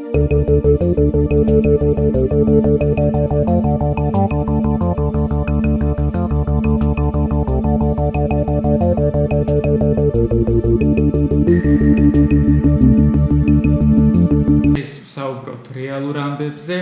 საუბრობთ რეალურ ამბებზე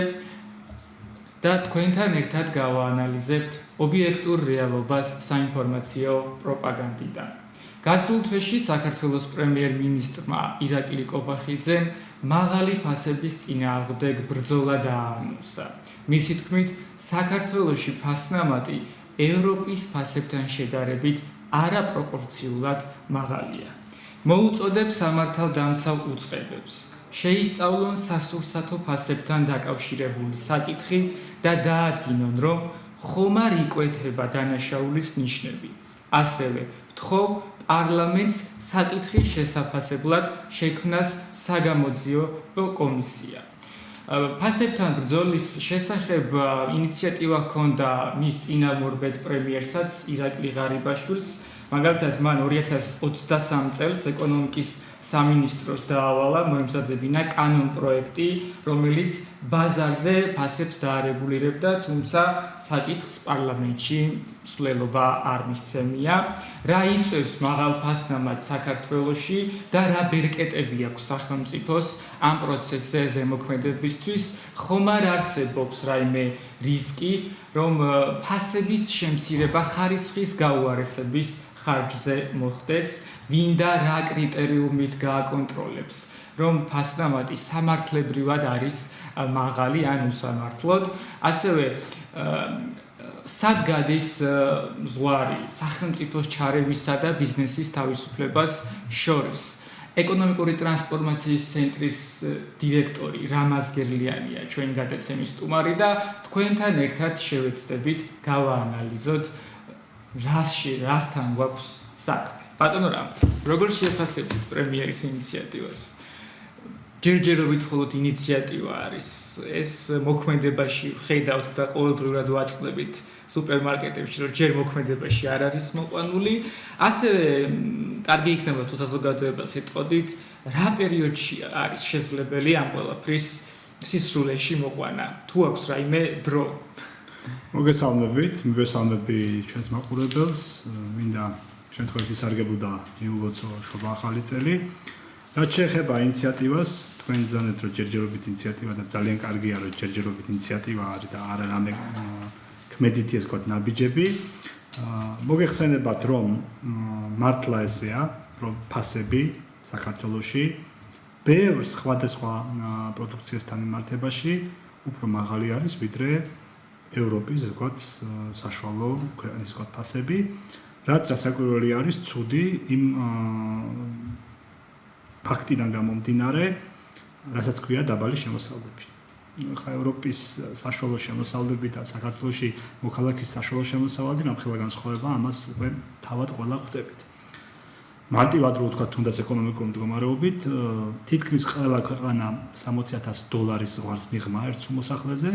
და თქვენთან ერთად გავაანალიზებთ ობიექტურ რეალობას საინფორმაციო პროპაგანდიდან. გასულ თვეში საქართველოს პრემიერ-მინისტრმა ირაკლი კობახიძემ მაღალი ფასების წინააღმდეგ ბრძოლა დააანონსა. მისი თქმით, საქართველოში ფასნამატი ევროპის ფასებთან შედარებით არაპროპორციულად მაღალია. მოუწოდებს სამართალდამცავ უწყებებს შეისწავლონ სასურსათო ფასებთან დაკავშირებული საკითხი და დაადგინონ, რომ ხომარ იკვეთება დანაშაულის ნიშნები. ასევე ვთხოვ პარლამენტს საკითხის შესაფასებლად შექმნას საგამოძიო კომისია. ფასებთან ბრძოლის შესახებ ინიციატივა ჰქონდა მის წინამორბედ პრემიერსაც ირაკლი ღარიბაშვილს. მაგალითად, მან 2023 წელს ეკონომიკის სამინისტროს დაავალა მოემზადებინა კანონპროექტი, რომელიც ბაზარზე ფასებს დაარეგულირებდა, თუმცა საკითხს პარლამენტში მსვლელობა არ მისცემია. რა იწვევს მაღალ ფასნამატს საქართველოში და რა ბერკეტები აქვს სახელმწიფოს ამ პროცესზე ზემოქმედებისთვის, ხომ არ არსებობს რაიმე რისკი, რომ ფასების შემცირება ხარისხის გაუარესების ხარჯზე მოხდეს, ვინ და რა კრიტერიუმით გააკონტროლებს, რომ ფასნამატი სამართლებრივად არის მაღალი ან უსამართლოდ. ასევე სად გადის ზღვარი სახელმწიფოს ჩარევისა და ბიზნესის თავისუფლებას შორის. ეკონომიკური ტრანსფორმაციის ცენტრის დირექტორი რამაზ გერლიანია ჩვენი გადაცემის სტუმარი და თქვენთან ერთად შევეცდებით გავაანალიზოთ რასთან გვაქვს საქმე. ბატონო რამაზ, როგორ შეფასებთ პრემიერის ინიციატივას? ჯერჯერობით მხოლოდ ინიციატივა არის. ეს მოქმედებაში ხედავთ და ყოველდღიურად ვაწყდებით სუპერმარკეტებში, რომ ჯერ მოქმედებაში არ არის მოყვანილი. ასევე კარგი იქნება თუ საზოგადოებას ეტყოდით, რა პერიოდში არის შესაძლებელი ამ ყველაფრის სისრულეში მოყვანა, თუ აქვს რაიმე დრო. მოგესალმებით, მივესალმები ჩვენს მაყურებელს, მინდა შემთხვევით ისარგებლო მიულოცო შობა ახალი წელი. რაც შეეხება ინიციატივას, თქვენ ბრძანეთ, რომ ჯერჯერობით ინიციატივა და ძალიან კარგია, რომ ჯერჯერობით ინიციატივა არის და არა რამე ქმედითი ეს ვთქვათ ნაბიჯები. მოგეხსენებათ, რომ მართლა ესეა, რომ ფასები საქართველოში ბევრ სხვადასხვა პროდუქციასთან მიმართებაში უფრო მაღალი არის, ვიდრე ევროპის ვთქვათ საშუალო ქვეყნის ვთქვათ ფასები. რაც რასაკვირველი არის, ცუდი იმ ფაქტიდან გამომდინარე, რასაც ქვია დაბალი შემოსავლები. ხა ევროპის საშუალო შემოსავლები და საქართველოში მოქალაქის საშუალო შემოსავალი რამხელა განსხვავება, ამას უკვე თავად ყველა ხვდებით. მარტივად რო ვთქვათ, თუნდაც ეკონომიკური მდგომარეობით, თითქმის ყველა ქვეყანა $60,000 ზღვარს მიღმა ერთ მოსახლეზე.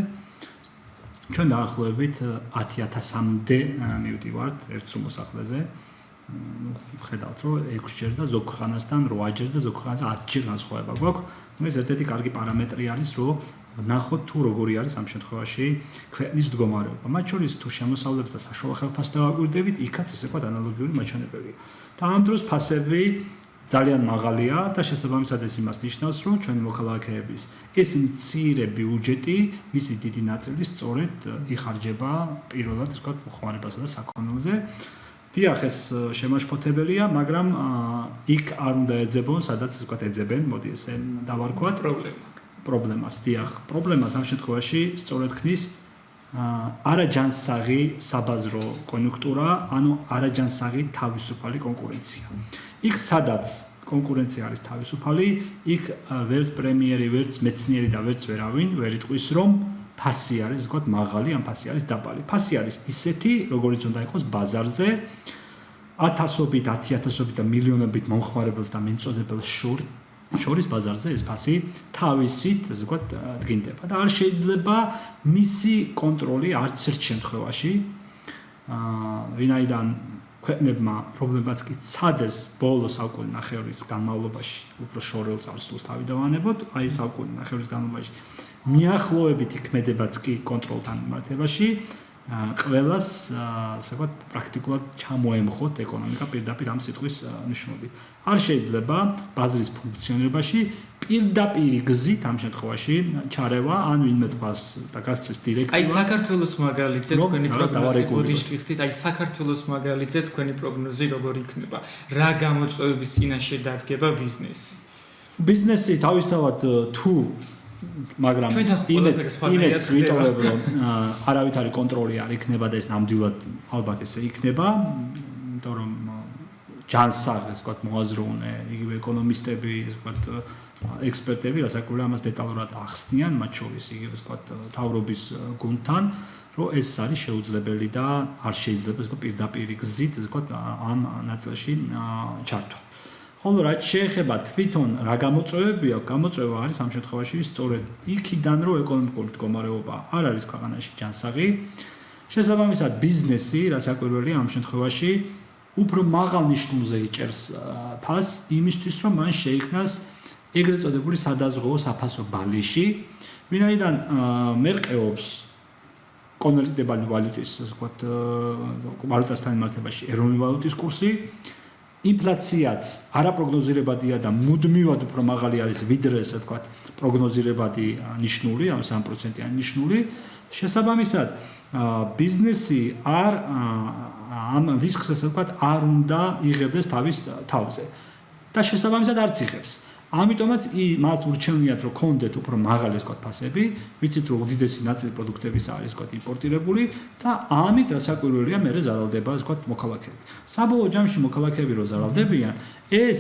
ჩვენ დაახლოებით 10,000-მდე მივდივართ ერთ მოსახლეზე. ხედავთ, რომ 6-ჯერ და ზოგ ქვეყანასთან 8-ჯერ და ზოგ ქვეყანასთან 10-ჯერ განსხვავება გვაქვს. ეს ერთ-ერთი კარგი პარამეტრი არის, რომ ვნახოთ თუ როგორი არის ამ შემთხვევაში ქვეყნის მდგომარეობა. მათ შორის თუ შემოსავლებს და საშუალო ხელფასს დავაკვირდებით, იქაც ესე ვთქვათ ანალოგიური მაჩვენებელია. და ამ დროს ფასები ძალიან მაღალია და შესაბამისად ეს იმას ნიშნავს, რომ ჩვენი მოქალაქეების ეს მცირე ბიუჯეტი, მისი დიდი ნაწილი სწორედ იხარჯება პირველად ვთქვათ მოხმარებასა და საქონელზე. დიახ, ეს შემაშფოთებელია, მაგრამ იქ არ უნდა ეძებონ, სადაც ვთქვათ ეძებენ, მოდი ესე დავარქვათ პრობლემას. დიახ, პრობლემას ამ შემთხვევაში სწორედ ქმნის არაჯანსაღი საბაზრო კონიუნქტურა, ანუ არაჯანსაღი თავისუფალი კონკურენცია. იქ სადაც კონკურენცია არის თავისუფალი, იქ ვერც პრემიერი, ვერც მეცნიერი და ვერც ვერავინ ვერ იტყვის, რომ ფასი არის, ვთქვათ, მაღალი, ან ფასი არის დაბალი. ფასი არის ისეთი, როგორიც უნდა იყოს ბაზარზე, 1000-ობით, 10,000-ობით და მილიონობით მომხმარებელს და მიმწოდებელს შორის ბაზარზე ეს ფასი თავისით, ასე ვთქვათ, დგინდება და არ შეიძლება მისი კონტროლი არც ერთ შემთხვევაში. ვინაიდან ქვეყნებმა პრობლემაც კი ცადეს ბოლო საუკუნის ნახევრის განმავლობაში უფრო შორეულ წარსულს თავიდანვანებოდ, აი საუკუნის ნახევრის განმავლობაში მიახლოებით იქმედებაც კი კონტროლთან მიმართებაში ყველას ასე ვთქვათ პრაქტიკულად ჩამოემხოთ ეკონომიკა პირდაპირ ამ სიტყვის მნიშვნელობით. არ შეიძლება ბაზრის ფუნქციონირებაში პირდაპირ გზით ამ შემთხვევაში ჩარევა ან ვინმე თქვას და გასცეს დირექტივა. აი საქართველოს მაგალითზე თქვენი პროგნოზი გოდიშკიხდით, აი საქართველოს მაგალითზე თქვენი პროგნოზი როგორ იქნება? რა გამოწვევების წინაშე დადგება ბიზნესი? ბიზნესი თავისთავად თუ მაგრამ იმედს ვიტოვებ რომ არავითარი კონტროლი არ იქნება და ეს ნამდვილად ალბათ ესე იქნება, იმიტომ რომ ჯანსაღ ეს ვთქვათ მოაზროვნე იგივე ეკონომისტები ეს ვთქვათ ექსპერტები რასაკვირველია ამას დეტალურად ახსნიან მათ შორის იგივე ვთქვათ თავრობის გუნდთან რომ ეს არის შეუძლებელი და არ შეიძლება ეს პირდაპირ გზით ეს ვთქვათ ამ ნაწილში ჩართვა. ხოლო რაც შეეხება თვითონ რა გამოწვევებია, გამოწვევა არის ამ შემთხვევაში სწორედ იქიდან რომ ეკონომიკური მდგომარეობა არ არის ქვეყანაში ჯანსაღი, შესაბამისად ბიზნესი რასაკვირველია ამ შემთხვევაში უფრო მაღალ ნიშნულზე იჭერს ფასს იმისთვის რომ მან შეიქმნას ეგრეთ წოდებული სადაზღვეო საფასო ბალიში, ვინაიდან მერყეობს კონვერტირებადი ვალუტის ასე ვთქვათ ვალუტასთან მიმართებაში ეროვნული ვალუტის კურსი, ინფლაციაც არაპროგნოზირებადია და მუდმივად უფრო მაღალი არის ვიდრე ასე ვთქვათ პროგნოზირებადი ნიშნული, ამ 3%-იანი ნიშნული. შესაბამისად ბიზნესი არ ამ რისკს ასე ვთქვათ არ უნდა იღებდეს თავის თავზე და შესაბამისად არც იღებს. ამიტომაც მათ ურჩევნიათ რომ კონდეთ უფრო მაღალი ასე ვთქვათ ფასები, ვიცით რომ უდიდესი ნაწილი პროდუქტების არის ვთქვათ იმპორტირებული და ამით რასაკვირველია მე ზარალდება ასე ვთქვათ მოქალაქეები. საბოლოო ჯამში მოქალაქეები რო ზარალდებიან, ეს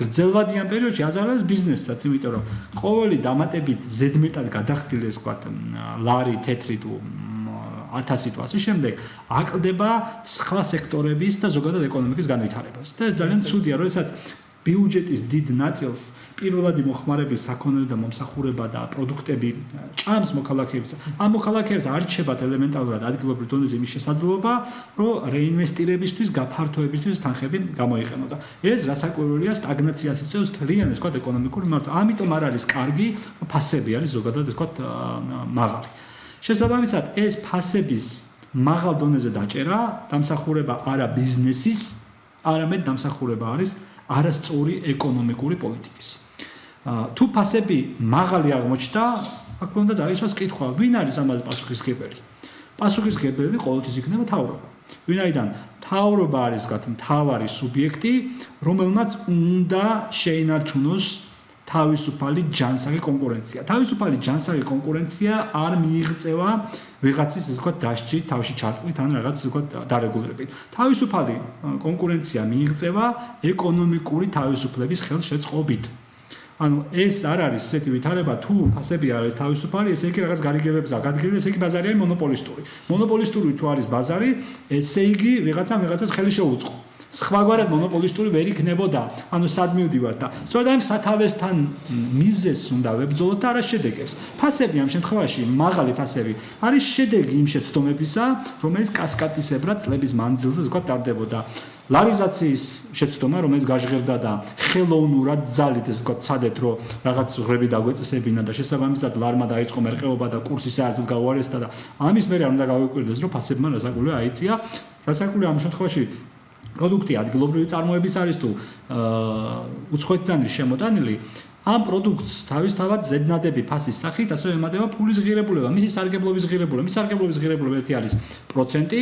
გრძელვადიან პერიოდში აზარალებს ბიზნესსაც, იმიტომ რომ ყოველი დამატებით ზედმეტად გადახდილი ასე ვთქვათ ლარი, თეთრი თუ 1000 თუ ასე შემდეგ აკლდება სხვა სექტორების და ზოგადად ეკონომიკის განვითარებას. და ეს ძალიან ცუდია, როდესაც ბიუჯეტის დიდ ნაწილს პირველადი მოხმარების საქონელი და მომსახურება და პროდუქტები ჭამს მოქალაქეებს. ამ მოქალაქეებს არჩებათ ელემენტარულად ადგილობრივ დონეზე იმის შესაძლებლობა, რომ რეინვესტირებისთვის, გაფართოებისთვის თანხები გამოიყენო და ეს რასაკვირველია სტაგნაციას იწვევს თლიან ეს ვთქვათ ეკონომიკური მიმართვა. ამიტომ არ არის კარგი ფასები არის ზოგადად ეს ვთქვათ მაღალი. შესაბამისად ეს ფასების მაღალ დონეზე დაჭერა დამსახურება არა ბიზნესის, არამედ დამსახურება არის არასწორი ეკონომიკური პოლიტიკის. თუ ფასები მაღალი აღმოჩნდა, აქ უნდა დაისვას კითხვა, ვინ არის ამაზე პასუხისმგებელი? პასუხისმგებელი ყოველთვის იქნება თავრობა. ვინაიდან თავრობა არის ვთქვათ მთავარი სუბიექტი, რომელმაც უნდა შეინარჩუნოს თავისუფალი ჯანსაღი კონკურენცია. თავისუფალი ჯანსაღი კონკურენცია არ მიიღწევა ვიღაცის ასე ვთქვათ დასჭით, თავში ჩარტყმით ან რაღაც ასე ვთქვათ დარეგულირებით. თავისუფალი კონკურენცია მიიღწევა ეკონომიკური თავისუფლების ხელშეწყობით. ანუ ეს არ არის ესეთი ვითარება, თუ ფასები არ არის თავისუფალი, ესე იგი რაღაც გარიგებებს აღადგინა, ესე იგი ბაზარი არის მონოპოლისტური. მონოპოლისტური თუ არის ბაზარი, ესე იგი ვიღაცას ხელი შეუწყო. სხვაგვარად მონოპოლისტური ვერ იქნებოდა. ანუ სად მივდივართ და სწორედ ამ სათავესთან მიზეზს უნდა ვებრძოლოთ და არა შედეგებს. ფასები ამ შემთხვევაში, მაღალი ფასები არის შედეგი იმ შეცდომებისა, რომელიც კასკადისებრად წლების მანძილზე ვთქვათ ტარდებოდა. ლარიზაციის შეცდომა, რომელიც გაჟღერდა და ხელოვნურად ძალით ეს ვთქვათ ცადეთ, რომ რაღაც ღრები დაგვეწესებინა და შესაბამისად ლარმა დაიწყო მერყეობა და კურსი საერთოდ გაუარესდა და ამის მერე არ უნდა გავიკვირდეს, რომ ფასებმა რასაკვირველია აიწია. რასაკვირველია ამ შემთხვევაში პროდუქტი ადგილობრივი წარმოების არის თუ უცხოეთიდან შემოტანილი, ამ პროდუქტს თავისთავად ზედნადები ფასის სახით ასევე ემატება ფულის ღირებულება, მისი სარგებლობის ღირებულება. მისი სარგებლობის ღირებულება ერთი არის პროცენტი,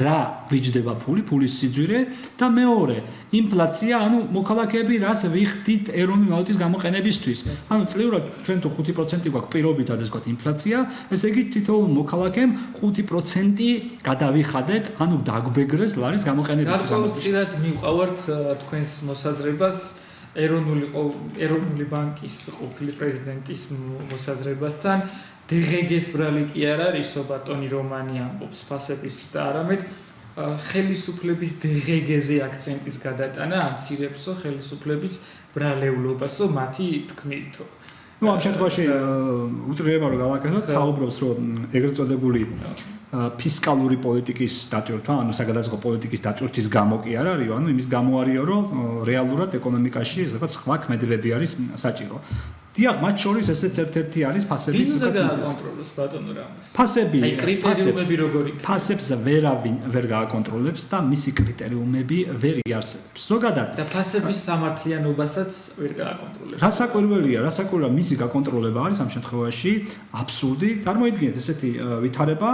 რა ვიჯდება ფულის სიძვირე და მეორე ინფლაცია, ანუ მოქალაქეები რას ვიხდით ეროვნული ვალუტის გამოყენებისთვის. ანუ წლიურად ჩვენ თუ 5% გვაქვს პირობითად ეს ვთქვათ ინფლაცია, ესე იგი თითოეულ მოქალაქემ 5% გადავიხადეთ, ანუ დაგვბეგრეს ლარის გამოყენებისთვის. ამასწილად მივყავართ თქვენს მოსაზრებას ეროვნული ბანკის ყოფილი პრეზიდენტის მოსაზრებასთან. დღეგეს ბრალი კი არ არისო ბატონი რომანი ამბობს ფასების და არამედ ხელისუფლების დღეგეზე აქცენტის გადატანა ამცირებსო ხელისუფლების ბრალეულობასო მათი თქმითო. ამ შემთხვევაში უტრირება რომ გავაკეთოთ, საუბრობს რომ ეგრეთ წოდებული ფისკალური პოლიტიკის დატვირთვა, ანუ საგადასახადო პოლიტიკის დატვირთვის გამო კი არ არისო, ანუ იმის გამო არისო, რომ რეალურად ეკონომიკაში ესეც სხვა ქმედებები არის საჭირო. დიახ, მათ შორის ესეც ერთ-ერთი არის ფასების კონტროლს ბატონო რამეს. ფასები, აი კრიტერიუმები როგორი? ფასებს ვერ გააკონტროლებს და მისი კრიტერიუმები ვერ იარსებებს. ზოგადად და ფასების სამართლიანობასაც ვერ გააკონტროლებს. რასაკვირველია, მისი გაკონტროლება არის ამ შემთხვევაში აბსურდი. წარმოიდგინეთ ესეთი ვითარება,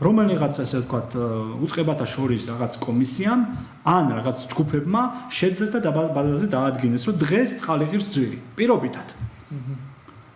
რომელიღაც ასე ვთქვათ, უწყებათა შორის რაღაც კომისიამ ან რაღაც ჯგუფებმა შეძლეს და ბაზაზე დაადგინეს, რომ დღეს წყალი ღირს ძვირი. პირობითად.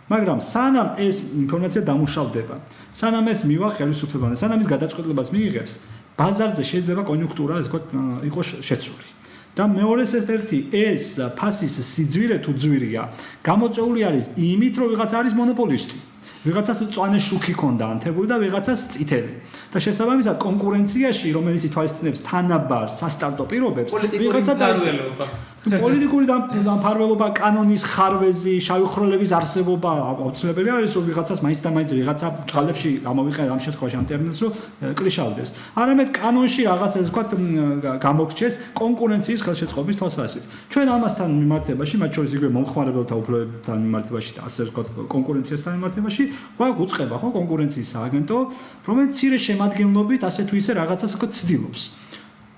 მაგრამ სანამ ეს ინფორმაცია დამუშავდება, სანამ ეს მივა ხელისუფლებამ, სანამ ის გადაწყვეტილებას მიიღებს, ბაზარზე შეიძლება კონიუნქტურა ასე ვთქვათ იყოს შეცვლილი. და მეორეს ეს ფასის სიძვირე თუ ძვირია, გამოწვეული არის იმით, რომ ვიღაცა არის მონოპოლისტი. ვიღაცას მწვანე შუქი ქონდა ანთებული და ვიღაცას წითელი. და შესაბამისად კონკურენციაში, რომელიც ითვალისწინებს თანაბარ სასტარტო პირობებს, ვიღაცა დაიწყება. პოლიტიკური დამფარველობა, კანონის ხარვეზი, შავი ხროლების არსებობა აუცილებელი არის, რომ ვიღაცას მაინც და მაინც ვიღაცა ბრალებში გამოვიყენე ამ შემთხვევაში ამ ტერმინს, რომ კლიშავდეს. არამედ კანონში რაღაც ასე ვთქვათ გამოგრჩეს კონკურენციის ხელშეწყობის თვალსაზრისით. ჩვენ ამასთან მიმართებაში, მათ შორის იგივე მომხმარებელთა უფლებებთან მიმართებაში და ასე ვთქვათ კონკურენციასთან მიმართებაში, გვაქვს უწყება ხო კონკურენციის სააგენტო, რომელიც მცირე შემადგენლობით ასე თუ ისე რაღაცას ვთქვათ ცდილობს.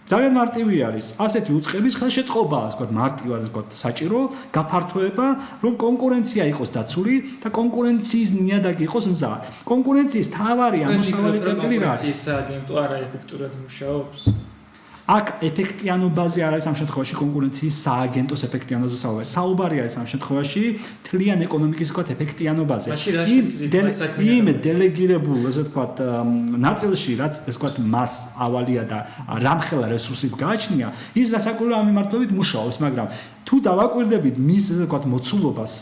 ძალიან მარტივი არის ასეთი უწყების ხელშეწყობა, ასე ვთქვათ, მარტივად ასე ვთქვათ, საჭირო გაფართოება, რომ კონკურენცია იყოს დაცული და კონკურენციის ნიადაგი იყოს მზად. კონკურენციის თავარი ამოსავალი წერტილი რა არის? კონკურენციის სააგენტო არა ეფექტურად მუშაობს. აქ ეფექტიანობაზე არ არის ამ შემთხვევაში კონკურენციის სააგენტოს ეფექტიანობაზე საუბარი. საუბარი არის ამ შემთხვევაში თლიან ეკონომიკის ვთქვათ ეფექტიანობაზე. იმ დელეგირებულ ასე ვთქვათ ნაწილში, რაც ასე ვთქვათ მას ავალია და რამხელა რესურსით გააჩნია, ის რასაკვირველია ამ მიმართულებით მუშაობს, მაგრამ თუ დავაკვირდებით მის ასე ვთქვათ მოცულობას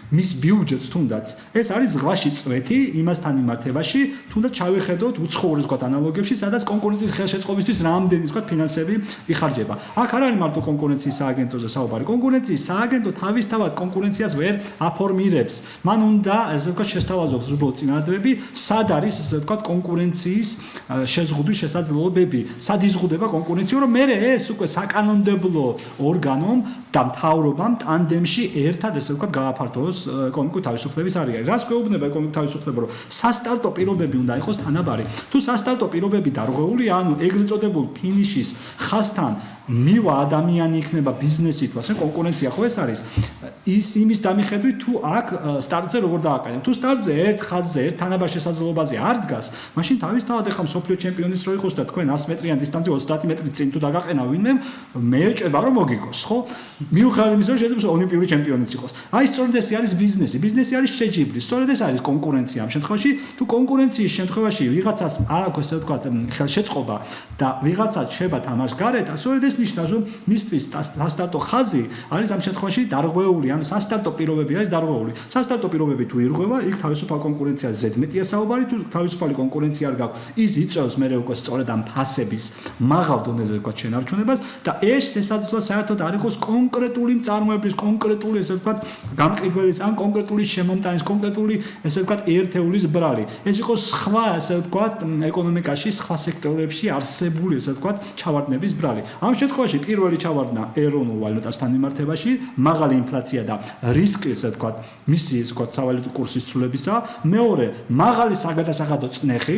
მის ბიუჯეტს თუნდაც ეს არის ზღვაში წვეთი იმასთან მიმართებაში თუნდაც ჩავიხედოთ უცხოური ვთქვათ ანალოგებში სადაც კონკურენციის ხელშეწყობისთვის რამდენი ვთქვათ ფინანსები იხარჯება აქ არ არის მარტო კონკურენციის სააგენტოზე საუბარი კონკურენციის სააგენტო თავისთავად კონკურენციას ვერ აფორმირებს მან უნდა ესე ვთქვათ შესთავაზოს უბრალოდ წინადადები სად არის ესე ვთქვათ კონკურენციის შეზღუდვის შესაძლებლობები სად იზღუდება კონკურენცია რომ მე ეს უკვე საკანონმდებლო ორგანომ და მთავრობამ ტანდემში ერთად ესე ვთქვათ გააფართოვოს ეკონომიკური თავისუფლების არის. რას გვეუბნება ეკონომიკური თავისუფლება, რომ სასტარტო პირობები უნდა იყოს თანაბარი. თუ სასტარტო პირობები დარღვეულია, ანუ ეგრეთ წოდებულ ფინიშის ხაზთან მივა ადამიანი იქნება ბიზნესით, ასე კონკურენცია ხო ეს არის. ის იმის დამიხედვით თუ აქ სტარტზე როგორ დააყენებ. თუ სტარტზე ერთ ხაზზე, ერთ თანაბარ შესაძლებლობაზე არ დგას, მაშინ თავისთავად ახლა მსოფლიო ჩემპიონის რო იყოს და თქვენ 100 მეტრიან დისტანცია 30 მეტრი წინ თუ დაგაყენა ვინმე, მე ეჭება რომ მოგიგოს, ხო? მიუხედავად იმისა, რომ შეიძლება ოლიმპიური ჩემპიონიც იყოს. აი სწორედ ეს არის ბიზნესი. ბიზნესი არის შეჯიბრი. სწორედ ეს არის კონკურენცია ამ შემთხვევაში. თუ კონკურენციის შემთხვევაში ვიღაცას აქვს ესე ვთქვათ ხელშეწყობა და ვიღაცა შეება თამაშ გარეთ, სწორედ ეს ნიშნავს რომ მისთვის სასტარტო ხაზი არის ამ შემთხვევაში დარღვეული ან სასტარტო პირობები არის დარღვეული. სასტარტო პირობები თუ ირღვევა, იქ თავისუფალ კონკურენციაზე ზედმეტია საუბარი, თუ თავისუფალი კონკურენცია არ გაქვს, ის იწევს მე უკვე სწორედ ამ ფასების მაღალ დონეზე ვთქვათ შენარჩუნებას და ეს შესაძლოა საერთოდ არ იყოს კონკრეტული მწარმოებლის, კონკრეტული ესე ვთქვათ გამყიდველის ან კონკრეტული შემომტანის, კონკრეტული ესე ვთქვათ ერთეულის ბრალი. ეს იყოს სხვა ესე ვთქვათ ეკონომიკაში, სხვა სექტორებში არსებული ესე ვთქვათ ჩავარდნების ბრალი. ამ შემთხვევაში პირველი ჩავარდნა ეროვნულ ვალუტასთან მიმართებაში, მაღალი ინფლაცია და რისკი ესე ვთქვათ, მისი ესე ვთქვათ სავალუტო კურსის ცვლილებისა, მეორე მაღალი საგადასახადო წნეხი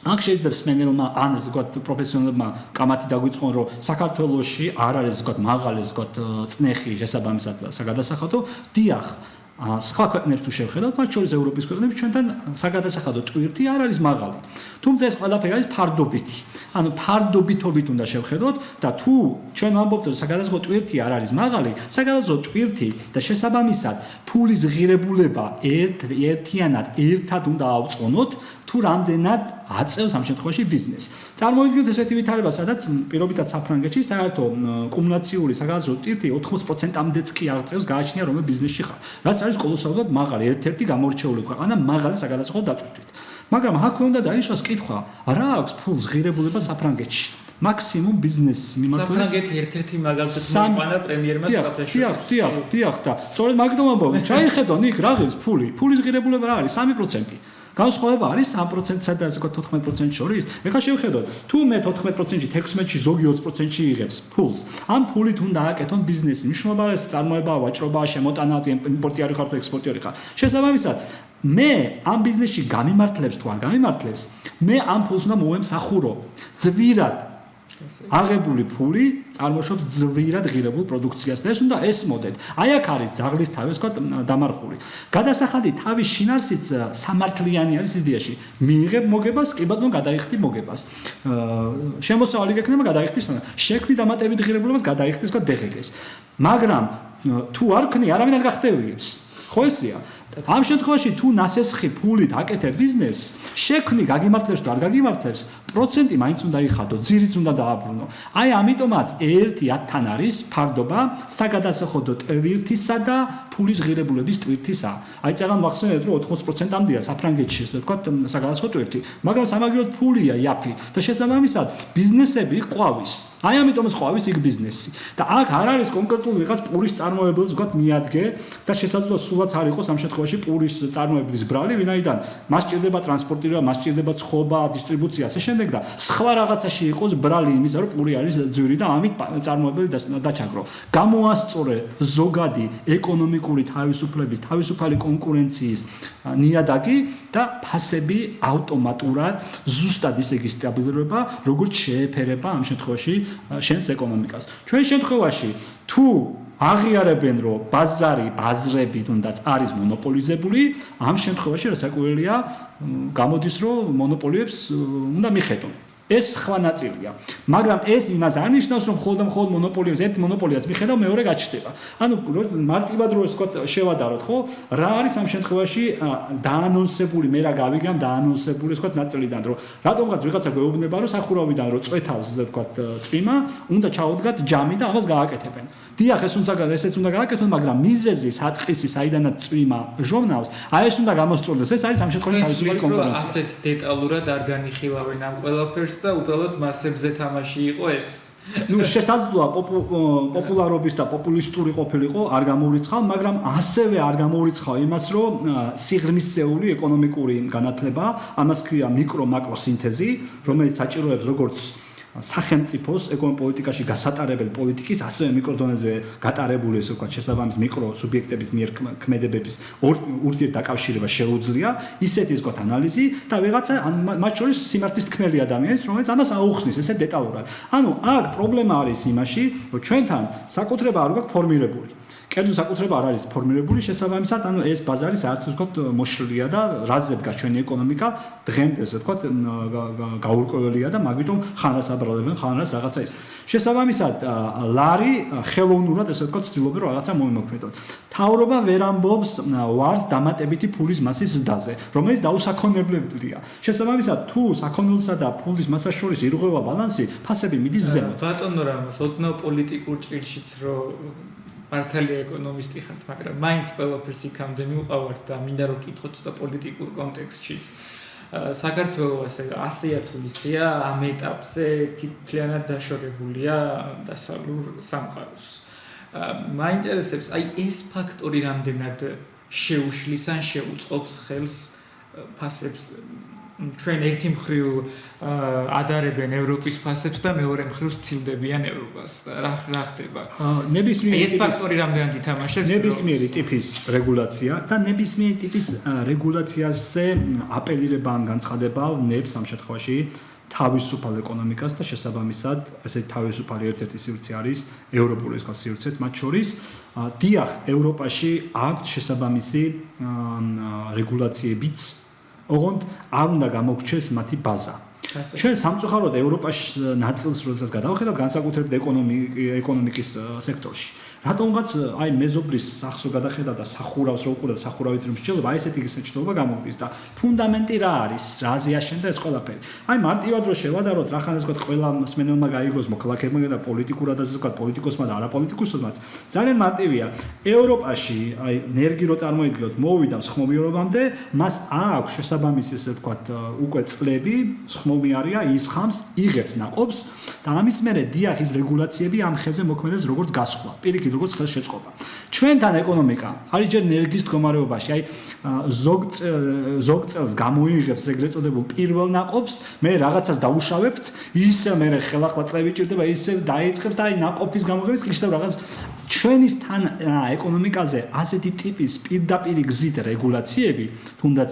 აქ შეიძლება სპენელმა ან ესე ვთქვათ პროფესიონალებმა კამათი დაგვიწყონ რომ საქართველოში არ არის ესე ვთქვათ მაღალი ესე ვთქვათ წნეხი შესაბამისად საგადასახადო დიახ სხვა ქვეყნებს თუ შევხედავთ, მათ შორის ევროპის ქვეყნებში ჩვენთან საგადასახადო ტვირთი არ არის მაღალი. თუმცა ეს ყველაფერი არის ფარდობითი. ანუ ფარდობითობით უნდა შევხედოთ და თუ ჩვენ ვამბობთ რომ საგადასახადო ტვირთი არ არის მაღალი, საგადასახადო ტვირთი და შესაბამისად ფულის ღირებულება ერთიანად ერთად უნდა ავწყონოთ, თუ რამდენად აწევს ამ შემთხვევაში ბიზნესს. წარმოიდგინეთ ესეთი ვითარება, სადაც პირობითად საფრანგეთში საერთო კუმულაციური საგადასახადო ტვირთი 80%-მდეც კი აღწევს გააჩნია რომელ ბიზნესში ხარ. რაც არის კოლოსალურად მაღალი, ერთ-ერთი გამორჩეული ქვეყანა მაღალი საგადასახადო დატვირთვით. მაგრამ აქ უნდა დაისვას კითხვა, რა აქვს ფულს ღირებულება საფრანგეთში? მაქსიმუმ ბიზნესის მიმართულებით საფრანგეთი ერთ-ერთი მაგალითად მოიყვანა პრემიერმა დიახ და სწორედ მაგდომაბო ჩაიხედონ იქ რა ღირს ფული? ფულის ღირებულება რა არის? 3%. განსხვავება არის 3%-სა და ასე ვთქვათ 14% შორის. ეხლა შევხედოთ, თუ მე 14%-ში 16-ში ზოგი 20%-ში იღებს ფულს, ამ ფულით უნდა აკეთონ ბიზნესი. მნიშვნელობა არის წარმოება, ვაჭრობა, შემოტანა, იმპორტი არის ხარ თუ ექსპორტი არის ხარ. შესაბამისად, მე ამ ბიზნესში გამიმართლებს თუ არ გამიმართლებს, მე ამ ფულს უნდა მოვემსახურო. ძვირად აღებული ფული წარმოშობს ძვირად ღირებულ პროდუქციას და ეს უნდა ესმოდეთ. აი აქ არის ძაღლის თავი, ასე ვთქვათ, დამარხული. გადასახადი თავის შინარსიც სამართლიანი არის იდეაში. მიიღებ მოგებას, კი ბატონო, გადაიხდი მოგებას. შემოსავალი გექნება, გადაიხდი სონა. შექმნი დამატებით ღირებულებას, გადაიხდი, ვთქვათ, დეხეკეს. მაგრამ თუ არ ქნი, არავინ არ გახტევიებს. ხო ესეა? ამ შემთხვევაში თუ ნასესხი ფულით აკეთებ ბიზნესს, შექმნი გაგიმართლებს თუ არ გაგიმართლებს, პროცენტი მაინც უნდა იხადო, ძირიც უნდა დააბრუნო. აი ამიტომაც 1-10-თან არის ფარდობა საგადასახადო ტვირთისა და ფულის ღირებულების ტვირთისა. აი წაღან ვახსენეთ, რომ 80%-ამდეა საფრანგეთში, ასე ვთქვათ, საგადასახადო ტვირთი, მაგრამ სამაგიეროდ ფულია იაფი და შესაბამისად ბიზნესები ყვავის. აი ამიტომაც ყვავის იქ ბიზნესი. და აქ არ არის კონკრეტული ვიღაც პურის წარმოებელს ვთქვათ მიადგე და შესაძლოა სულაც არ იყოს ამ შემთხვევაში პურის წარმოებლის ბრალი, ვინაიდან მას ჭირდება ტრანსპორტირება, მას ჭირდება ცხობა, დისტრიბუცია, ასე შემდეგ და სხვა რაღაცაში იყოს ბრალი იმისა, რომ პური არის ძვირი და ამით წარმოებელი დაჩაგრო. გამოასწორე ზოგადი ეკონომიკური თავისუფლების, თავისუფალი კონკურენციის ნიადაგი და ფასები ავტომატურად ზუსტად ისე იგი სტაბილურობა, როგორც შეეფერება ამ შემთხვევაში შენს ეკონომიკას. ჩვენ შემთხვევაში თუ აღიარებენ, რომ ბაზრები თუნდაც არის მონოპოლიზებული, ამ შემთხვევაში რასაკვირველია, გამოდის, რომ მონოპოლიებს უნდა მიხედონ. ეს სხვა ნაწილია. მაგრამ ეს იმას არ ნიშნავს, რომ მხოლოდ მონოპოლიებს, ერთ მონოპოლიას მიხედავ, მეორე გაჩნდება. ანუ მარტივად რო ვთქვათ, შევადაროთ, ხო? რა არის ამ შემთხვევაში დაანონსებული, მე რა გავიგამ დაანონსებული, ვთქვათ, ნაწილიდან, რომ რატომღაც ვიღაცა გვეუბნება, რომ სახურავიდან რო წვეთავს, ასე ვთქვათ, წვიმა, უნდა ჩაუდგათ ჯამი და ამას გააკეთებენ. დიახ, ესეც უნდა გააკეთონ, მაგრამ მიზეზი, საწყისი, საიდანაც წვიმა ჟოვნავს, აი ეს უნდა გამოსწორდეს. ეს არის ამ შემთხვევაში თავისუფალი კონკურენცია. ასეთ დეტალურად არ განიხილავენ ამ ყველაფერს და უბრალოდ მასებზე თამაში იყო ეს. ნუ შესაძლოა პოპულარობის და პოპულისტური ყოფილიყო, არ გამოურიცხავ, მაგრამ ასევე არ გამოურიცხავ იმას, რომ სიღრმისეული ეკონომიკური განათლება, ამას ქვია მიკრო-მაკრო სინთეზი, რომელიც საჭიროებს როგორც სახელმწიფოს ეკონომიკაში გასატარებელი პოლიტიკის, ასევე მიკროდონეზე გატარებული, ესე ვთქვათ, შესაბამის მიკრო სუბიექტების მიერ ქმედებების ურთიერთდაკავშირება შეუძლია, ისეთი ის ვთქვათ ანალიზი და ვიღაცა მათ შორის სიმართლის თქმელი ადამიანიც, რომელიც ამას აუხსნის ესე დეტალურად. ანუ აქ პრობლემა არის იმაში, რომ ჩვენთან საკუთრება არ გვაქვს ფორმირებული. კერძო საკუთრება არ არის ფორმირებული, შესაბამისად, ანუ ეს ბაზარი საერთოდ ვთქვათ მოშლილია და რაზე დგას ჩვენი ეკონომიკა დღემდე, ესე ვთქვათ, გაურკვეველია და მაგიტომ ხანას აბრალებენ, ხანას რაღაცა ის. შესაბამისად, ლარი ხელოვნურად, ესე ვთქვათ, ცდილობენ რომ რაღაცა მომიმოქმედოთ. მთავრობა ვერ ამბობს ვარს დამატებითი ფულის მასის ზრდაზე, რომელიც დაუსაქონლებელია. შესაბამისად, თუ საქონელსა და ფულის მასას შორის ირღვევა ბალანსი, ფასები მიდის ზემოთ. ბატონო რამოს, ოდნავ პოლიტიკურ ჭრილშიც რომ მართალია ეკონომისტი ხართ, მაგრამ მაინც ყველაფერს იქამდე მივყავართ და მინდა რომ კითხოთ და პოლიტიკურ კონტექსტშიც. საქართველოს ასეა თუ ისეა ამ ეტაპზე თითქლიანად დაშორებულია დასავლურ სამყაროს. მაინტერესებს, აი ეს ფაქტორი რამდენად შეუშლის ან შეუწყობს ხელს ფასებს ჩვენ ერთი მხრივ ადარებენ ევროპის ფასებს და მეორე მხრივ სცილდებიან ევროპას და რა ხდება? ნებისმიერი ეს ფაქტორი რამდენად ითამაშებს? ნებისმიერი ტიპის რეგულაცია და ნებისმიერი ტიპის რეგულაციაზე აპელირება ან განცხადება ნებს ამ შემთხვევაში თავისუფალ ეკონომიკას და შესაბამისად ესეთი თავისუფალი ერთ-ერთი სივრცე არის ევროპული სივრცეც მათ შორის. დიახ, ევროპაში აქვს შესაბამისი რეგულაციებიც, ოღონდ არ უნდა გამოგრჩეს მათი ბაზა. ჩვენ სამწუხაროდ ევროპაში ნაწილს როდესაც გადავხედავ განსაკუთრებით ეკონომიკის სექტორში. რატომღაც აი მეზობრის სახსო გადახედა და სახურავს რო უყურებ სახურავით რომ შეჭდება, აი ესეთი გასაჩნდება გამოგდის და ფუნდამენტი რა არის, რაზე აშენდა ეს ყველაფერი. აი მარტივად რო შევადაროთ, რახან ეს ვთქვათ, ყველა მსმენელმა გაიგოს, მოქალაქეებმა და პოლიტიკურად ასე ვთქვათ, პოლიტიკოსმა და არაპოლიტიკოსებმაც. ძალიან მარტივია. ევროპაში აი ენერგი რო წარმოიდგინოთ, მოვიდა მსხმომიურობამდე, მას აქვს შესაბამისი ესე ვთქვათ, უკვე წლები, მსხმომი არია, ისხამს, იღებს ნაყოფს და ამის მერე დიახ ის რეგულაციები ამ ხელზე მოქმედებს როგორც გასხვა. პირიქით როგორც ხელშეწყობა. ჩვენთან ეკონომიკა არის ჯერ ნერგის მდგომარეობაში, აი ზოგ წელს გამოიღებს ეგრეთ წოდებულ პირველ ნაყოფს, მე რაღაცას დაუშავებთ, ისე მე ხელახლა წლები ჭირდება, ისე დაიწყებს და აი ნაყოფის გამოღების ისევ რაღაც ჩვენის თან ეკონომიკაზე ასეთი ტიპის პირდაპირი გზით რეგულაციები, თუნდაც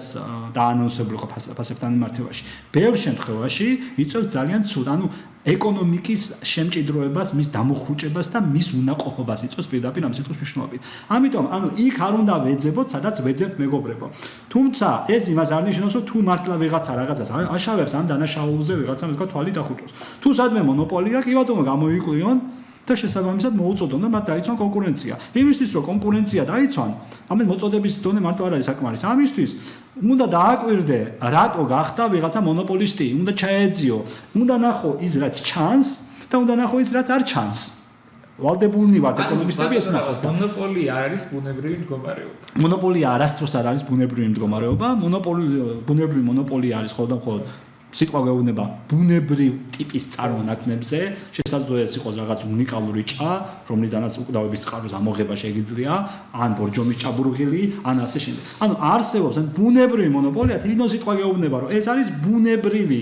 დაანონსებულიყო ფასებთან მიმართებაში, ბევრ შემთხვევაში იწვევს ძალიან ცუდ, ანუ ეკონომიკის შემჭიდროებას, მის დამუხრუჭებას და მის უნაყოფობას იწვევს პირდაპირ ამ სიტყვის მნიშვნელობით. ამიტომ, ანუ იქ არ უნდა ვეძებოთ, სადაც ვეძებთ მეგობრებო. თუმცა ეს იმას არ ნიშნავს, რომ თუ მართლა ვიღაცა რაღაცას აშავებს ამ დანაშაულზე ვიღაცამ თქვა თვალი დახუჭოს. თუ სადმე მონოპოლია, კი ბატონო გამოიკვლიონ და შესაბამისად მოუწოდონ და მათ დაიცვან კონკურენცია. იმისთვის რომ კონკურენცია დაიცვან, ამენ მოწოდების დონე მარტო არ არის საკმარის. ამისთვის უნდა დააკვირდე, რატო გახდა ვიღაცა მონოპოლისტი, უნდა ჩაეძიო, უნდა ნახო ის რაც ჩანს და უნდა ნახო ის რაც არ ჩანს. ვალდებულნი ვართ ეკონომისტები ეს ნახოს. მონოპოლი არის ბუნებრივი მდგომარეობა. მონოპოლია არასდროს არ არის ბუნებრივი მდგომარეობა, ბუნებრივი მონოპოლია არის მხოლოდ სიტყვა გვეუბნება ბუნებრივ ტიპის წარმონაქმნებზე, შესაძლოა ეს იყოს რაღაც უნიკალური ჭა, რომლიდანაც უკვდავების წყაროს ამოღება შეგიძლია, ან ბორჯომის ჭაბურღილი, ან ასე შემდეგ. ანუ არსებობს ბუნებრივი მონოპოლია, თვითონ სიტყვა გვეუბნება, რომ ეს არის ბუნებრივი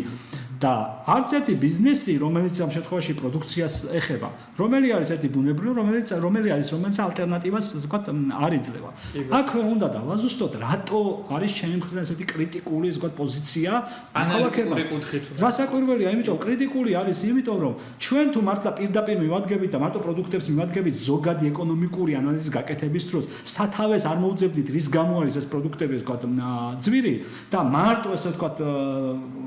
და არც ერთი ბიზნესი, რომელიც ამ შემთხვევაში პროდუქციას ეხება, რომელი არის ერთი ბუნებრივი, რომელიც ალტერნატივას, ასე ვთქვათ, არ იძლევა. აქვე უნდა დავაზუსტოთ, რატო არის ჩემი მხრიდან ესეთი კრიტიკული, ასე ვთქვათ, პოზიცია ანალიტიკური კუთხით. რასაკვირველია, იმიტომ კრიტიკული არის, იმიტომ რომ ჩვენ თუ მართლა პირდაპირ მივადგებით და მარტო პროდუქტებს მივადგებით ზოგადი ეკონომიკური ანალიზის გაკეთების დროს, სათავეს არ მოუძებდით, რის გამო არის ეს პროდუქტები, ასე ვთქვათ, ძვირი და მარტო ესე ვთქვათ,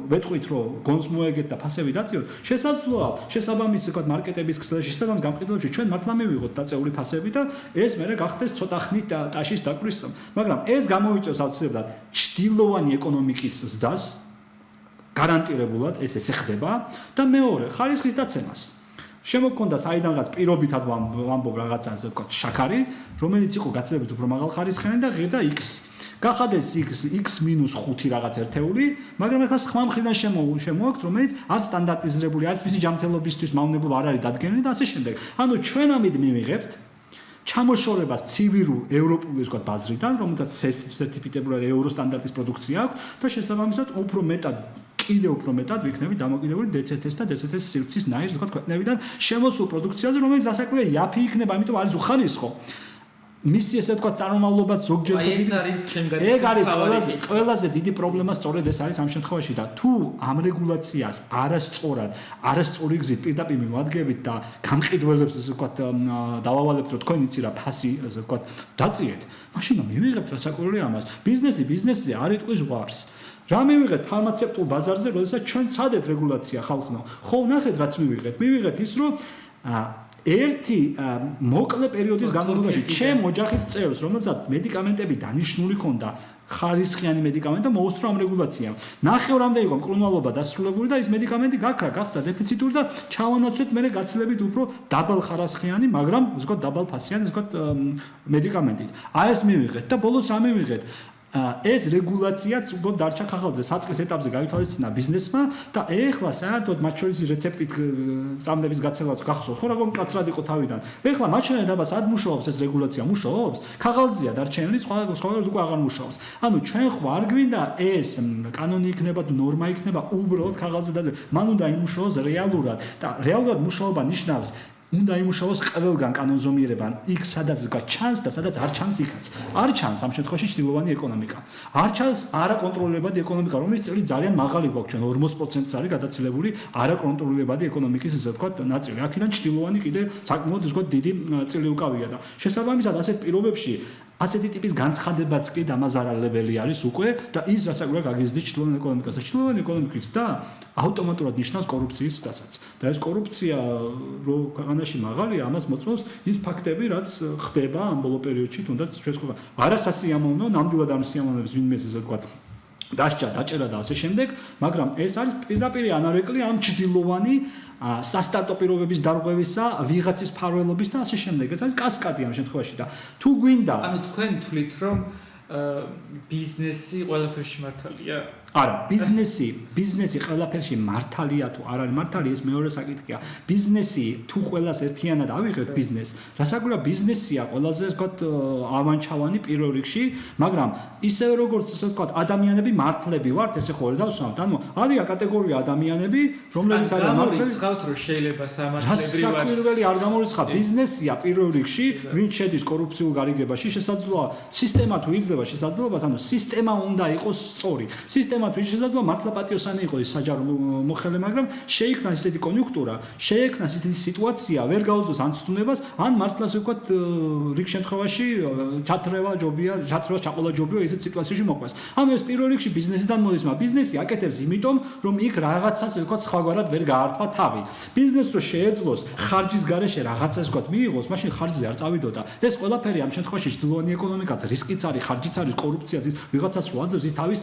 ვეთყვით, რომ გონს მოეგეთ და ფასები დაწიოთ, შესაძლოა შესაბამის ვთქვათ მარკეტების ქსელში, შესაბამის გამყიდველებში ჩვენ მართლა მივიღოთ დაწეული ფასები და ეს მერე გახდეს ცოტა ხნით ტაშის დაკვრის, მაგრამ ეს გამოიწვევს აუცილებლად ჩრდილოვანი ეკონომიკის ზრდას, გარანტირებულად ეს ესე ხდება და მეორე ხარისხის დაცემას. შემოგქონდა საიდანღაც პირობითად ვამბობ რაღაცა ასე ვთქვათ შაქარი, რომელიც იყო გაცილებით უფრო მაღალ ხარისხიანი და ღირდა X. გახადეს X-5 რაღაც ერთეული, მაგრამ ახლა სხვა მხრიდან შემოაქვთ, რომელიც არ სტანდარტიზირებული, არც მისი ჯანმრთელობისთვის მავნებლობა არ არის დადგენილი და ასე შემდეგ. ანუ ჩვენ ამით მივიღებთ ჩამოშორებას ცივირულ ევროპული ვთქვათ ბაზრიდან, რომელთაც სერტიფიცირებული ეურო სტანდარტის პროდუქცია აქვს და შესაბამისად კიდევ უფრო მეტად ვიქნებით დამოკიდებული DCT-ს და DCT-ს სივრცის ნაირ ვთქვათ ქვეყნებიდან შემოსულ პროდუქციაზე, რომელიც ასაკურე იაფი იქნება, ამიტომ არის უხარისხო. მისი ესე ვთქვათ წარმომავლობაც ზოგჯერ ეგ არის ყველაზე დიდი პრობლემა სწორედ ეს არის ამ შემთხვევაში და თუ ამ რეგულაციას არასწორი გზით პირდაპირ მივადგებით და გამყიდველებს ესე ვთქვათ დავავალებთ რომ თქვენ იცი რა ფასი ესე ვთქვათ დაწიეთ, მაშინ მივიღებთ რასაკვირველია ამას. ბიზნესზე არ იტყვის ზღვარს. რა მივიღეთ ფარმაცევტულ ბაზარზე, როდესაც ჩვენ ცადეთ რეგულაცია ხალხო. ხო ნახეთ რაც მივიღეთ ის რომ ერთი მოკლე პერიოდის განმავლობაში ჩემ ოჯახის წევრს, რომელსაც მედიკამენტები დანიშნული ჰქონდა, ხარისხიანი მედიკამენტი და მოუსწრო ამ რეგულაციამ. ნახევრამდე იყო მკურნალობა დასრულებული და ის მედიკამენტი გახდა დეფიციტური და ჩავანაცვლეთ მე გაცილებით უფრო დაბალხარისხიანი, მაგრამ ვთქვათ დაბალფასიანი ვთქვათ მედიკამენტით. აი ეს მივიღეთ და ბოლოს რა მივიღეთ? ეს რეგულაციაც უბრალოდ დარჩა ხახალზე საწყის ეტაპზე გაითვალისწინა ბიზნესმა და ეხლა საერთოდ მათ შორის რეცეპტით წამლების გაცემაც გახსოვთ ხო როგორ მკაცრად იყო თავიდან. ეხლა მათ შენადებას ad მუშაობს ეს რეგულაცია მუშაობს? ხახალზეა დარჩენილი სხვა უკვე აღარ მუშაობს. ანუ ჩვენ ხო არ გვინდა ეს კანონი იქნება თუ ნორმა იქნება უბრალოდ ხახალზე და მან უნდა იმუშაოს რეალურად და რეალურად მუშაობა ნიშნავს უნდა იმუშაოს ყველგან კანონზომიერება, იქ სადაც ჩანს და სადაც არ ჩანს იქაც. არ ჩანს ამ შემთხვევაში ჩრდილოვანი ეკონომიკა. არ ჩანს არაკონტროლირებადი ეკონომიკა, რომელიც წელი ძალიან მაღალი გვაქვს ჩვენ 40%-ს არის გადაცილებული არაკონტროლირებადი ეკონომიკის ესე ვთქვათ ნაწილი. აქედან ჩრდილოვანი კიდე საკმაოდ ვთქვათ დიდი წილი უკავია და შესაბამისად ასეთ პირობებში ასეთი ტიპის განცხადებაც კი დამაზარალებელი არის უკვე და ის რასაკვირველია გაგიზრდის ჩრდილოვანი ეკონომიკას. ჩრდილოვანი ეკონომიკის და ავტომატურად ნიშნავს კორუფციის ზრდასაც. და ეს კორუფცია რო ქვეყანაში მაღალია, ამას მოწმობს ის ფაქტები, რაც ხდება ამ ბოლო პერიოდში, თუნდაც ჩვენს ქვეყანაში. არასასიამოვნო, ნამდვილად არ სიამოვნებს ვინმე ესე ვთქვათ დასჭა, დაჭერა და ასე შემდეგ, მაგრამ ეს არის პირდაპირ ანარეკლი ამ ჩრდილოვანი სასტარტო პირობების დარღვევისა, ვიღაცის ფარველობის და ასე შემდეგ. ეს არის კასკადი ამ შემთხვევაში და თუ გვინდა ანუ თქვენ თვლით რომ ბიზნესი ყველაფერში მართალია? არა, ბიზნესი ყველაფერში მართალია თუ არ არის მართალი, ეს მეორე საკითხია. ბიზნესი თუ ყველას ერთიანად ავიღებთ ბიზნესს, რასაკვირველია ბიზნესია ყველაზე ვთქვათ ავანჩავანი პირველ რიგში, მაგრამ ისევე როგორც ასე ვთქვათ ადამიანები მართლები ვართ, ესე ხო ვერ დავსვამთ. ანუ არის კატეგორია ადამიანები, რომლებიც არის მართლები. გამორიცხავთ რომ შეიძლება სამართლებრივად. რასაკვირველი არ გამორიცხავ, ბიზნესია პირველ რიგში, ვინც შედის კორუფციულ გარიგებაში, შესაძლოა სისტემა თუ იძლევა შესაძლებლობას, ანუ სისტემა უნდა იყოს სწორი. სისტემა თუ შესაძლოა მართლა პატიოსანი იყოს ის საჯარო მოხელე, მაგრამ შეიქმნა ისეთი კონიუნქტურა, შეიქმნა ისეთი სიტუაცია, ვერ გაუძლოს ან ცდუნებას, ან მართლა ასე ვთქვათ რიგ შემთხვევაში ჩათრევა ჯობია, ჩაყოლა ჯობია ისეთ სიტუაციაში მოყვეს. ანუ ეს პირველ რიგში ბიზნესიდან მოდის, მაგრამ ბიზნესი აკეთებს იმიტომ, რომ იქ რაღაცას ასე ვთქვათ სხვაგვარად ვერ გაართვა თავი. ბიზნესს რო შეეძლოს ხარჯის გარეშე რაღაცას ვთქვათ მიიღოს, მაშინ ხარჯზე არ წავიდოდა. ეს ყველაფერი ამ შემთხვევაში ჭდილოვანი ეკონომიკაც რისკიც არის, ხარჯიც არის, კორუფციაც ის ვიღაცას რო აძლევს, ის თავის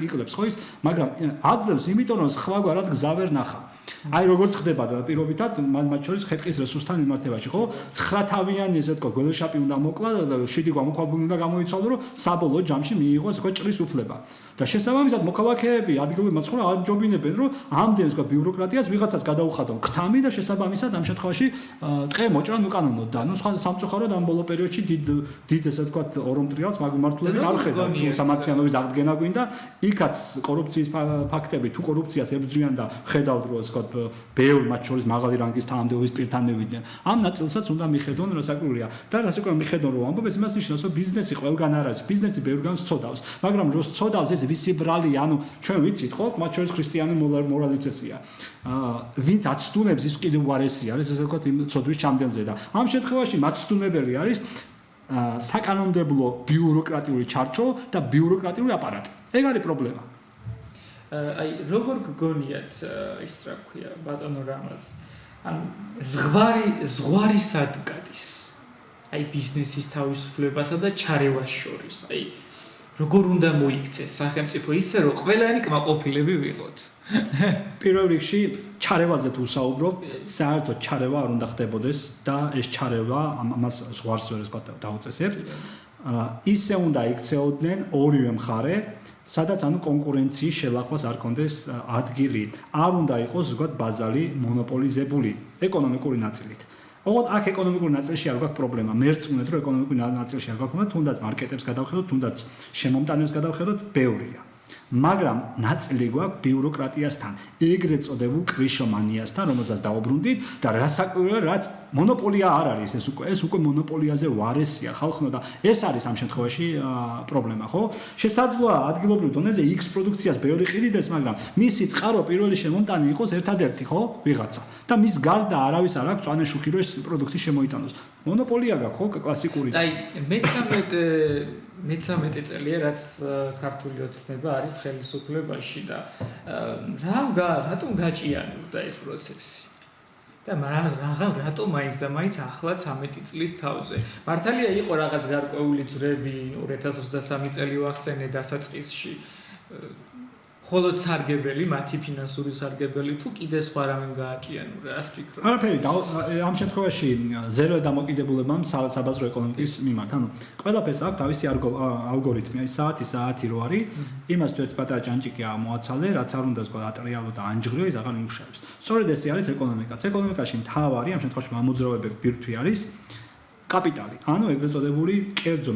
იკლებს, ხო ის, მაგრამ აძლევს იმიტომ, რომ სხვაგვარად გზა ვერ ნახა. აი როგორც ხდება და პირობითად მათ შორის ხეთყის რესურსთან მიმართებაში, ხო? 9 თავიანი ესე ვთქვათ, გველეშაპი უნდა მოკლა და 7 გამოქვაბული უნდა გამოიცვალო, რომ საბოლოო ჯამში მიიღოს ესე ვთქვათ ჭრის უფლება. და შესაბამისად მოქალაქეები ადგილობრივ მაცხოვრებლებს ამჯობინებენ, რომ ამდენ ვთქვათ ბიუროკრატიას ვიღაცას გადაუხადონ ქთამი და შესაბამისად ამ შემთხვევაში ტყე მოჭრან უკანონოდ და ანუ სხვა სამწუხაროდ ამ ბოლო პერიოდში დიდ ესე ვთქვათ ორომტრიალს მართლები არ ხედავ თუ სამართლიანობის აღდგენა გვინდა, იქაც კორუფციის ფაქტები თუ კორუფციას ებრძვიან და ხედავთ რომ ესე ვთქვათ ბევრ მათ შორის მაღალი რანგის თანამდებობის პირთან მივიდნენ. ამ ნაწილსაც უნდა მიხედონ რასაკვირველია და რასაკვირველია მიხედონ რომ ამბობ ეს იმას ნიშნავს რომ ბიზნესი ყველგან არ არის. ბიზნესი ბევრგან სწოდავს, მაგრამ რო სწოდავს ეს ვისიბრალი, ანუ ჩვენ ვიცით ხო, მათ შორის ქრისტიანი მორალიცესია. ვინც აცდუნებს ის კიდევ უარესი არის, ესე ვთქვათ იმ ცოდვის ჩამდენზე და ამ შემთხვევაში მაცდუნებელი არის საკანონმდებლო ბიუროკრატიული ჩარჩო და ბიუროკრატიული აპარატი. ეგ არის პრობლემა. აი როგორ გგონიათ ის რა ქვია ბატონო რამას ან ზღვარი სად გადის აი ბიზნესის თავისუფლებასა და ჩარევას შორის აი როგორ უნდა მოიქცეს სახელმწიფო ისე რომ ყველანი კმაყოფილები ვიყოთ პირველ რიგში ჩარევაზე თუ ვსაუბრობ საერთოდ ჩარევა არ უნდა ხდებოდეს და ეს ჩარევა ამას ზღვარს ვერ ვთქვათ დაუწესებთ ისე უნდა იქცეოდნენ ორივე მხარე სადაც ანუ კონკურენციის შელახვას არ კონდეს ადგილი. არ უნდა იყოს ზოგად ბაზარი მონოპოლიზებული ეკონომიკური ნაწილით. ოღონდ აქ ეკონომიკური ნაწილში არ გვაქვს პრობლემა. მერწმუნეთ რომ ეკონომიკური ნაწილში არ გვაქვს პრობლემა, თუნდაც მარკეტებს გადავხედოთ, თუნდაც შემომტანებს გადავხედოთ, ბევრია. მაგრამ ნაწილი გვაქვს ბიუროკრატიასთან, ეგრეთ წოდებულ კრიშომანიასთან, რომელსაც დაუბრუნდით და რასაკვირველია, რაც მონოპოლია არ არის, ეს უკვე მონოპოლიაზე ვარესია ხალხო და ეს არის ამ შემთხვევაში პრობლემა, ხო? შესაძლოა ადგილობრივ დონეზე X პროდუქციას ბევრი ყიდიდეს, მაგრამ მისი წყარო პირველი შემომტანი იყოს ერთადერთი, ხო? ვიღაცა. და მის გარდა არავის არ აქვს წვანე შუქი რომ ეს პროდუქტი შემოიტანოს. მონოპოლია გაქვს, ხო, კლასიკური. აი, მე-13 წელია, რაც ქართული ოცნება არის ხელისუფლებაში და რატომ გაჭიანურდა ეს პროცესი? და რატომ მაინც ახლა 13 წლის თავზე. მართალია იყო რაღაც გარკვეული ძვრები 2023 წელი ვახსენე დასაწყისში. ხოლო სარგებელი, მათი ფინანსური სარგებელი თუ კიდე სხვა რამე გააჭიანურა, რას ფიქრობ? არაფერი, ამ შემთხვევაში ზერო დამოკიდებულებამ საბაზრო ეკონომიკის მიმართ. ანუ ყველაფერს აქვს თავისი ალგორითმი, აი საათი რო არის, იმას თუ ერთ პატარა ჭანჭიკი მოაცალე, რაც არ უნდა თქვა ატრიალო და ანჯღრიო, ის აღარ იმუშავებს. სწორედ ესე არის ეკონომიკაც. ეკონომიკაში მთავარი ამ შემთხვევაში მამოძრავებელი ბირთვი არის კაპიტალი. ანუ ეგრეთ წოდებული კერძო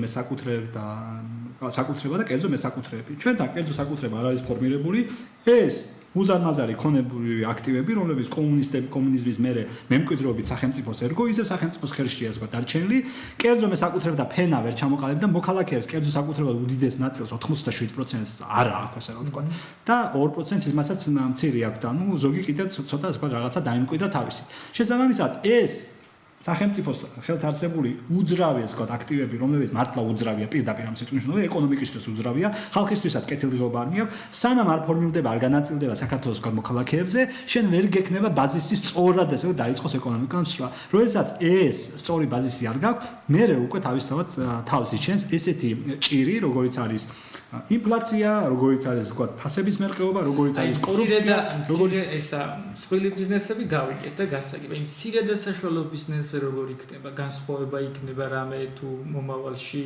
საკუთრება და კერძო მესაკუთრეები. ჩვენთან კერძო საკუთრება არ არის ფორმირებული, ეს უზარმაზარი ქონებრივი აქტივები, რომლებიც კომუნიზმის მერე მემკვიდრეობით სახელმწიფოს ერგო, ისევ სახელმწიფოს ხელშია ზოგადად დარჩენილი, კერძო მესაკუთრება და ფენა ვერ ჩამოყალიბდა, მოქალაქეებს კერძო საკუთრება უდიდეს ნაწილს 87%-ს არ აქვს, ასე რომ ვთქვა. და 2%-ს იმასაც მცირე აქვს და ნუ ზოგი კიდე ცოტა ასე ვთქვა რაღაცა დაიმკვიდრა თავისი. შესაბამისად ეს სახელმწიფოს ხელთარსებული უძრავი ეს ვთქვათ აქტივები, რომლებიც მართლა უძრავია პირდაპირ ამ სიტყვაშია, ეკონომიკისთვის უძრავია, ხალხისთვისაც კეთილდღეობა არ მიაქვს, სანამ არ ფორმირდება, არ განაწილდება საქართველოს ვთქვათ მოქალაქეებზე, შენ ვერ გექნება ბაზისი სწორად ესე რომ დაიწყოს ეკონომიკა მსრვა. როდესაც ეს სწორი ბაზისი არ გაქვს, მერე უკვე თავისთავად თავს იჩენს ესეთი ჭირი, როგორიც არის ინფლაცია, როგორიც არის ვთქვათ, ფასების მერყეობა, როგორიც არის კორუფცია, როგორიც ესა მსხვილი ბიზნესები გავიგეთ და გასაგებ. იმ მცირე და საშუალო ბიზნესზე როგორ იქნება, განსხვავება იქნება რამე თუ მომავალში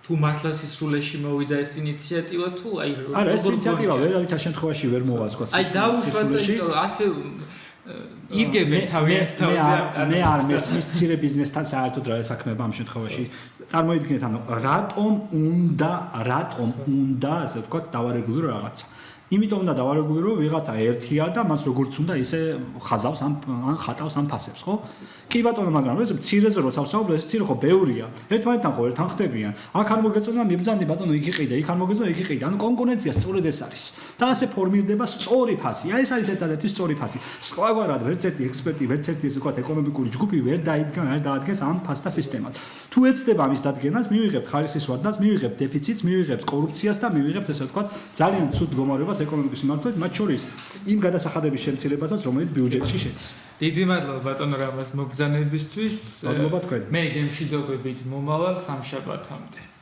თუ მართლა სისრულეში მოვიდა ეს ინიციატივა თუ აი არა ეს ინიციატივა ვერავითარ შემთხვევაში ვერ მოვა ვთქვათ აი დაუშვათ და ასე იგებენ თავიანთ თავზე მე არ მესმის მცირე ბიზნესთან საერთოდ რა საქმეა ამ შემთხვევაში წარმოიდგინეთ ანუ რატომ უნდა ასე ვთქვათ დავარეგულო რაღაცა იმიტომ უნდა დავარეგულო ვიღაცა ერთია და მას როგორც უნდა ისე ხაზავს ან ხატავს ამ ფასებს ხო კი ბატონო მაგრამ ეს მცირეზე როცა ვსაუბრობ ეს მცირე ხო ბევრია ერთმანეთთან ხო ერთთან ხდებიან აქ არ მოგეწონა მიბრძანდი ბატონო იქ იყიდა იქ არ მოგეწონა იქ იყიდა ანუ კონკურენცია სწორედ ეს არის და ასე ფორმირდება სწორი ფასი აი ეს არის ერთადერთი სწორი ფასი სხვაგვარად ვერც ერთი ექსპერტი ვერც ერთი ესე ვთქვათ ეკონომიკური ჯგუფი ვერ დაადგენს ამ ფასთა სისტემად თუ ეცდება ამის დადგენას მივიღებთ ხარისხის ვარდნას მივიღებთ დეფიციტს მივიღებთ კორუფციას და მივიღებთ ესე ვთქვათ ძალიან ცუდ მდგომარეობას ეკონომიკის მიმართულებით მათ შორის იმ გადასახადების შემცირებასაც რომელიც ბიუჯეტში შედის დიდი მადლობა ბატონო რამაზ მოგზანებისთვის მადლობა თქვენ მე გემშვიდობებით მომავალ სამშაბათამდე